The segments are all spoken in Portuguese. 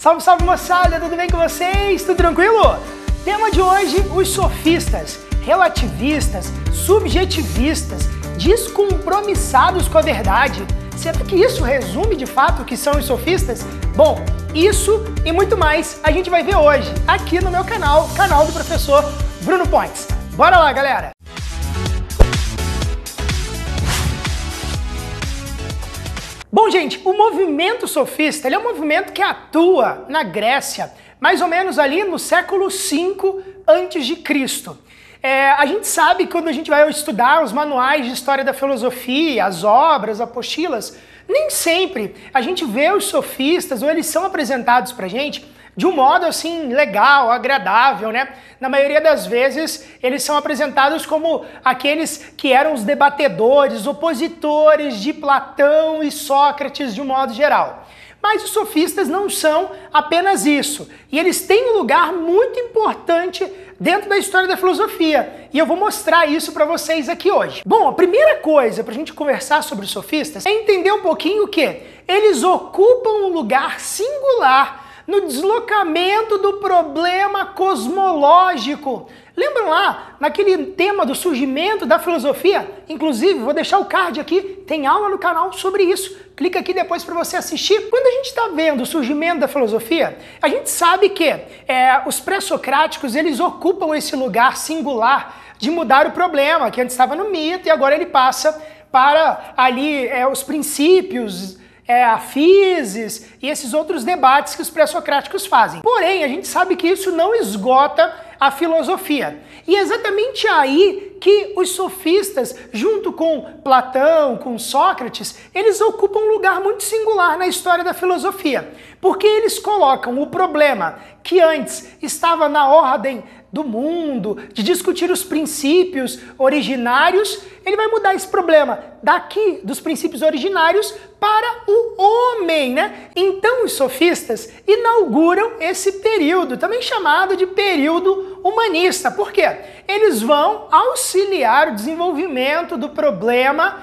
Salve, salve moçada, tudo bem com vocês? Tudo tranquilo? Tema de hoje, os sofistas, relativistas, subjetivistas, descompromissados com a verdade. Será que isso resume de fato o que são os sofistas? Bom, isso e muito mais a gente vai ver hoje, aqui no meu canal, canal do professor Bruno Pontes. Bora lá, galera! Bom, gente, o movimento sofista ele é um movimento que atua na Grécia, mais ou menos ali no século V a.C. A gente sabe que quando a gente vai estudar os manuais de história da filosofia, as obras, apostilas, nem sempre a gente vê os sofistas ou eles são apresentados pra gente de um modo assim legal, agradável, né? Na maioria das vezes eles são apresentados como aqueles que eram os debatedores, opositores de Platão e Sócrates de um modo geral. Mas os sofistas não são apenas isso, e eles têm um lugar muito importante dentro da história da filosofia, e eu vou mostrar isso para vocês aqui hoje. Bom, a primeira coisa para a gente conversar sobre os sofistas é entender um pouquinho que eles ocupam um lugar singular no deslocamento do problema cosmológico. Lembram lá, naquele tema do surgimento da filosofia? Inclusive, vou deixar o card aqui, tem aula no canal sobre isso. Clica aqui depois para você assistir. Quando a gente está vendo o surgimento da filosofia, a gente sabe que os pré-socráticos, eles ocupam esse lugar singular de mudar o problema, que antes estava no mito e agora ele passa para ali os princípios, a physis e esses outros debates que os pré-socráticos fazem. Porém, a gente sabe que isso não esgota a filosofia. E é exatamente aí que os sofistas, junto com Platão, com Sócrates, eles ocupam um lugar muito singular na história da filosofia. Porque eles colocam o problema que antes estava na ordem do mundo, de discutir os princípios originários, ele vai mudar esse problema daqui dos princípios originários para o homem, né? Então os sofistas inauguram esse período, também chamado de período humanista. Por quê? Eles vão auxiliar o desenvolvimento do problema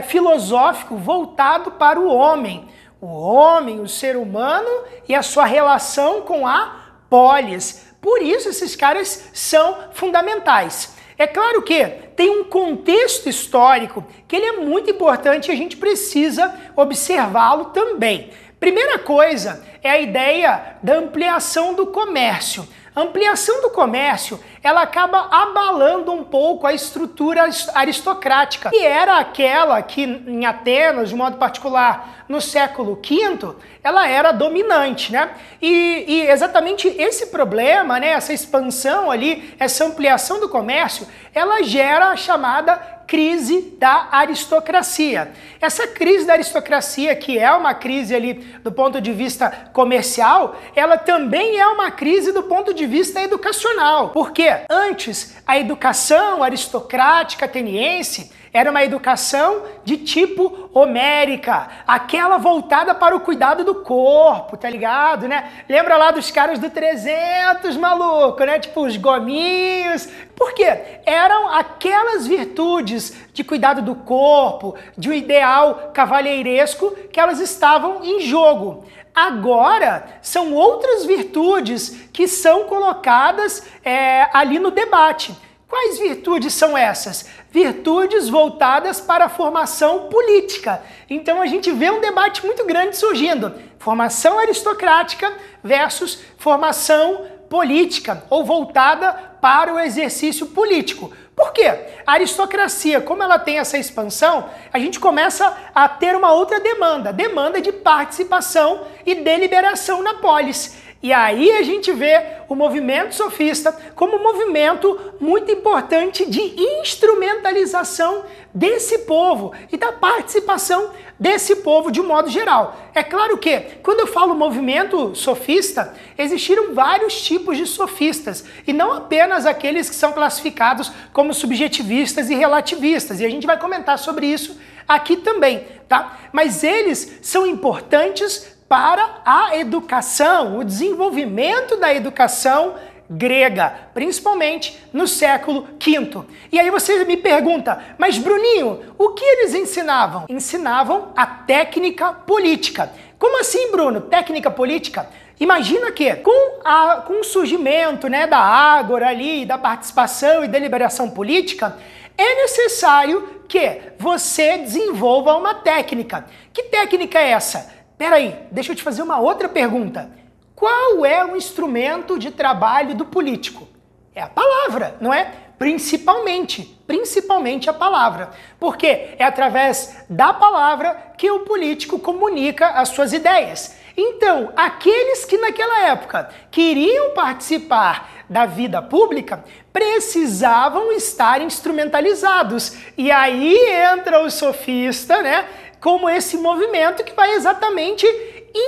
filosófico voltado para o homem. O homem, o ser humano e a sua relação com a polis. Por isso esses caras são fundamentais. É claro que tem um contexto histórico que ele é muito importante e a gente precisa observá-lo também. Primeira coisa é a ideia da ampliação do comércio. A ampliação do comércio, ela acaba abalando um pouco a estrutura aristocrática, que era aquela que em Atenas, de modo particular no século V, ela era dominante, né? E exatamente esse problema, né, essa expansão ali, essa ampliação do comércio, ela gera a chamada crise da aristocracia. Essa crise da aristocracia, que é uma crise ali do ponto de vista comercial, ela também é uma crise do ponto de vista educacional. Porque antes a educação aristocrática ateniense era uma educação de tipo homérica, aquela voltada para o cuidado do corpo, tá ligado, né? Lembra lá dos caras do 300, maluco, né? Tipo os gominhos. Por quê? Eram aquelas virtudes de cuidado do corpo, de um ideal cavalheiresco que elas estavam em jogo. Agora, são outras virtudes que são colocadas ali no debate. Quais virtudes são essas? Virtudes voltadas para a formação política. Então a gente vê um debate muito grande surgindo. Formação aristocrática versus formação política, ou voltada para o exercício político. Por quê? A aristocracia, como ela tem essa expansão, a gente começa a ter uma outra demanda de participação e deliberação na polis. E aí a gente vê o movimento sofista como um movimento muito importante de instrumentalização desse povo e da participação desse povo de um modo geral. É claro que, quando eu falo movimento sofista, existiram vários tipos de sofistas, e não apenas aqueles que são classificados como subjetivistas e relativistas, e a gente vai comentar sobre isso aqui também, tá? Mas eles são importantes para a educação, o desenvolvimento da educação grega, principalmente no século V. E aí você me pergunta, mas Bruninho, o que eles ensinavam? Ensinavam a técnica política. Como assim, Bruno? Técnica política? Imagina que com o surgimento, né, da Ágora ali, da participação e deliberação política, é necessário que você desenvolva uma técnica. Que técnica é essa? Peraí, deixa eu te fazer uma outra pergunta. Qual é o instrumento de trabalho do político? É a palavra, não é? Principalmente a palavra. Porque é através da palavra que o político comunica as suas ideias. Então, aqueles que naquela época queriam participar da vida pública precisavam estar instrumentalizados. E aí entra o sofista, né, como esse movimento que vai exatamente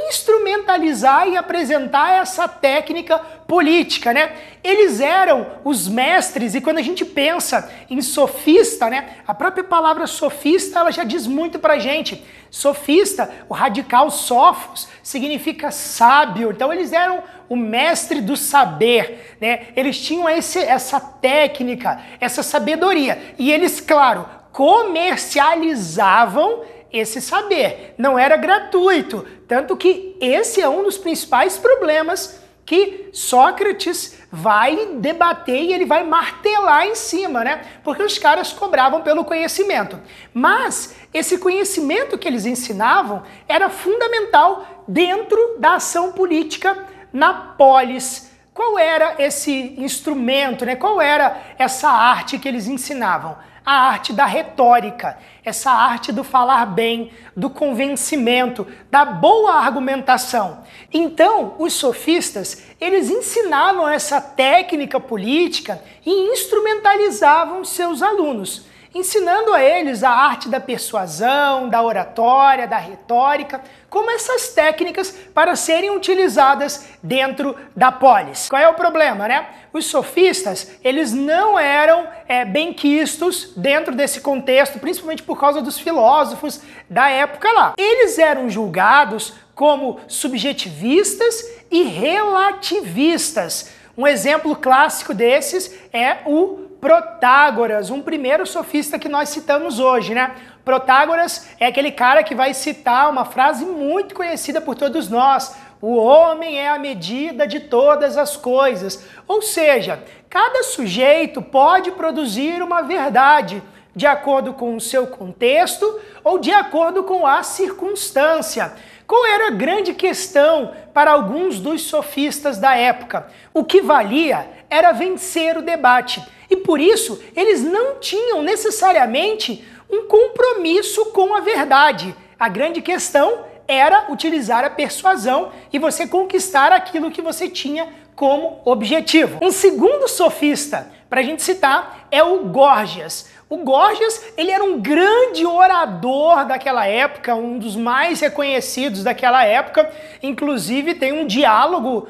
instrumentalizar e apresentar essa técnica política, né? Eles eram os mestres, e quando a gente pensa em sofista, né, a própria palavra sofista, ela já diz muito pra gente. Sofista, o radical sofos, significa sábio. Então eles eram o mestre do saber, né? Eles tinham essa técnica, essa sabedoria. E eles, claro, comercializavam esse saber. Não era gratuito. Tanto que esse é um dos principais problemas que Sócrates vai debater e ele vai martelar em cima, né? Porque os caras cobravam pelo conhecimento. Mas esse conhecimento que eles ensinavam era fundamental dentro da ação política na polis. Qual era esse instrumento, né? Qual era essa arte que eles ensinavam? A arte da retórica, essa arte do falar bem, do convencimento, da boa argumentação. Então, os sofistas, eles ensinavam essa técnica política e instrumentalizavam seus alunos, ensinando a eles a arte da persuasão, da oratória, da retórica, como essas técnicas para serem utilizadas dentro da polis. Qual é o problema, né? Os sofistas, eles não eram benquistos dentro desse contexto, principalmente por causa dos filósofos da época lá. Eles eram julgados como subjetivistas e relativistas. Um exemplo clássico desses é o Protágoras, um primeiro sofista que nós citamos hoje, né? Protágoras é aquele cara que vai citar uma frase muito conhecida por todos nós: o homem é a medida de todas as coisas. Ou seja, cada sujeito pode produzir uma verdade de acordo com o seu contexto ou de acordo com a circunstância. Qual era a grande questão para alguns dos sofistas da época? O que valia era vencer o debate. E por isso, eles não tinham necessariamente um compromisso com a verdade. A grande questão era utilizar a persuasão e você conquistar aquilo que você tinha como objetivo. Um segundo sofista, para a gente citar, é o Górgias. O Górgias, ele era um grande orador daquela época, um dos mais reconhecidos daquela época. Inclusive tem um diálogo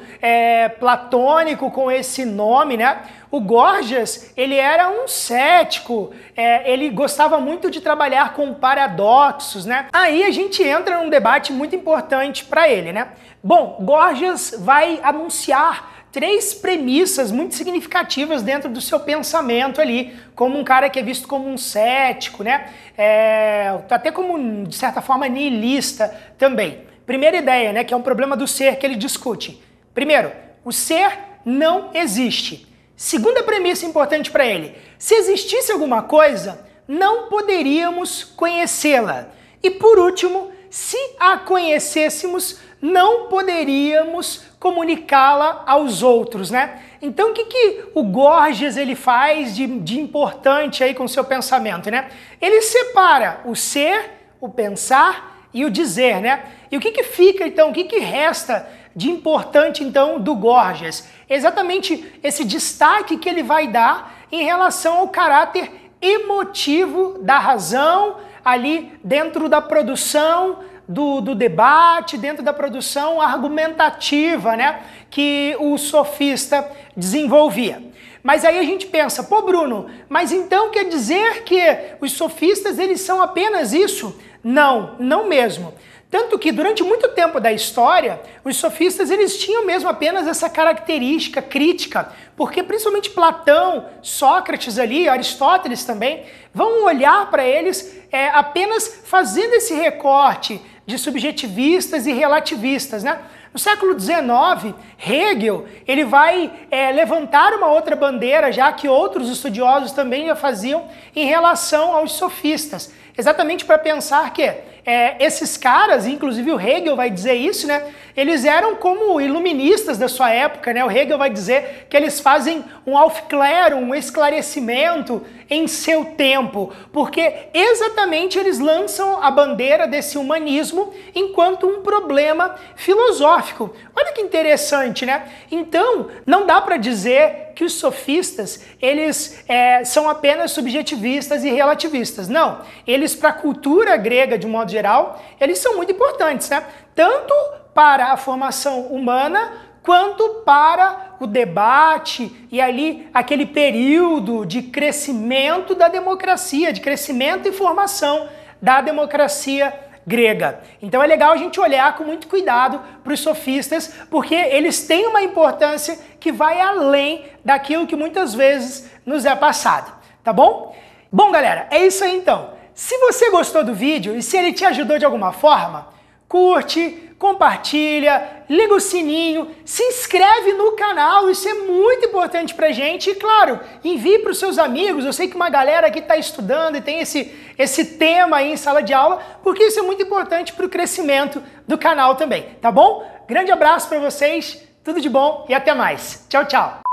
platônico com esse nome, né? O Górgias, ele era um cético, ele gostava muito de trabalhar com paradoxos, né? Aí a gente entra num debate muito importante para ele, né? Bom, Górgias vai anunciar 3 premissas muito significativas dentro do seu pensamento ali, como um cara que é visto como um cético, né? Até como, de certa forma, nihilista também. Primeira ideia, né, que é um problema do ser que ele discute. Primeiro, o ser não existe. Segunda premissa importante para ele: se existisse alguma coisa, não poderíamos conhecê-la. E por último, se a conhecêssemos, não poderíamos comunicá-la aos outros, né? Então o que o Górgias ele faz de importante aí com o seu pensamento, né? Ele separa o ser, o pensar e o dizer, né? E o que fica então, o que resta de importante então do Górgias? Exatamente esse destaque que ele vai dar em relação ao caráter emotivo da razão ali dentro da produção do debate, dentro da produção argumentativa, né, que o sofista desenvolvia. Mas aí a gente pensa, pô Bruno, mas então quer dizer que os sofistas eles são apenas isso? Não, não mesmo. Tanto que durante muito tempo da história, os sofistas eles tinham mesmo apenas essa característica crítica, porque principalmente Platão, Sócrates ali, Aristóteles também, vão olhar para eles apenas fazendo esse recorte de subjetivistas e relativistas, né? No século XIX, Hegel ele vai levantar uma outra bandeira, já que outros estudiosos também já faziam, em relação aos sofistas. Exatamente para pensar que esses caras, inclusive o Hegel vai dizer isso, né? Eles eram como iluministas da sua época, né? O Hegel vai dizer que eles fazem um Aufklärung, um esclarecimento em seu tempo, porque exatamente eles lançam a bandeira desse humanismo enquanto um problema filosófico. Olha que interessante, né? Então, não dá para dizer que os sofistas, eles são apenas subjetivistas e relativistas. Não, eles para a cultura grega, de um modo geral, eles são muito importantes, né? Tanto para a formação humana, quanto para o debate e ali aquele período de crescimento da democracia, de crescimento e formação da democracia grega. Então é legal a gente olhar com muito cuidado para os sofistas, porque eles têm uma importância que vai além daquilo que muitas vezes nos é passado, tá bom? Bom, galera, é isso aí então. Se você gostou do vídeo e se ele te ajudou de alguma forma, curte, compartilha, liga o sininho, se inscreve no canal, isso é muito importante pra gente. E claro, envie para os seus amigos. Eu sei que uma galera aqui está estudando e tem esse tema aí em sala de aula, porque isso é muito importante para o crescimento do canal também, tá bom? Grande abraço para vocês, tudo de bom e até mais. Tchau, tchau!